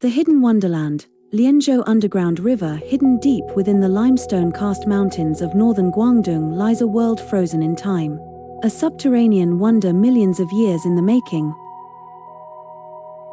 The hidden wonderland, Lianzhou Underground River, hidden deep within the limestone karst mountains of northern Guangdong, lies a world frozen in time. A subterranean wonder millions of years in the making.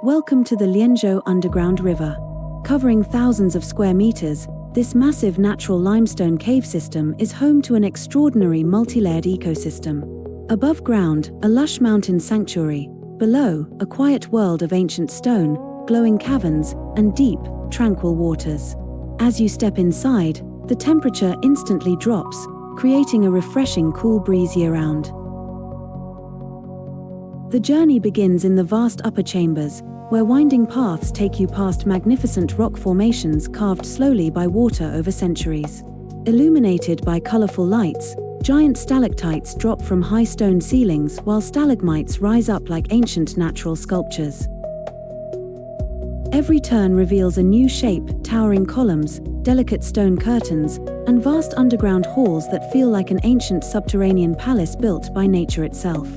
Welcome to the Lianzhou Underground River. Covering thousands of square meters, this massive natural limestone cave system is home to an extraordinary multi-layered ecosystem. Above ground, a lush mountain sanctuary. Below, a quiet world of ancient stone, glowing caverns, and deep, tranquil waters. As you step inside, the temperature instantly drops, creating a refreshing cool breeze year-round. The journey begins in the vast upper chambers, where winding paths take you past magnificent rock formations carved slowly by water over centuries. Illuminated by colorful lights, giant stalactites drop from high stone ceilings while stalagmites rise up like ancient natural sculptures. Every turn reveals a new shape, towering columns, delicate stone curtains, and vast underground halls that feel like an ancient subterranean palace built by nature itself.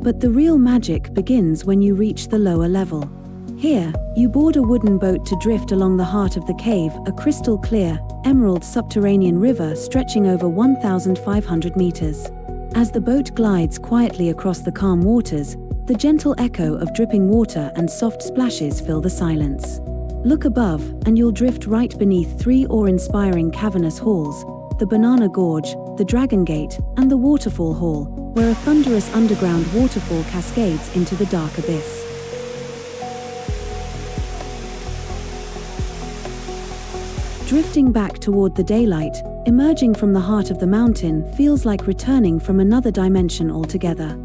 But the real magic begins when you reach the lower level. Here, you board a wooden boat to drift along the heart of the cave, a crystal-clear, emerald subterranean river stretching over 1,500 meters. As the boat glides quietly across the calm waters, the gentle echo of dripping water and soft splashes fill the silence. Look above, and you'll drift right beneath three awe-inspiring cavernous halls: the Banana Gorge, the Dragon Gate, and the Waterfall Hall, where a thunderous underground waterfall cascades into the dark abyss. Drifting back toward the daylight, emerging from the heart of the mountain feels like returning from another dimension altogether.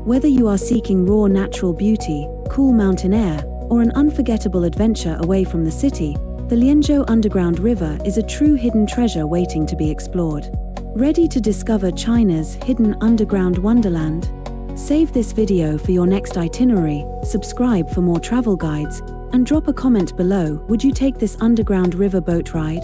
Whether you are seeking raw natural beauty, cool mountain air, or an unforgettable adventure away from the city, the Lianzhou Underground River is a true hidden treasure waiting to be explored. Ready to discover China's hidden underground wonderland? Save this video for your next itinerary, subscribe for more travel guides, and drop a comment below. Would you take this underground river boat ride?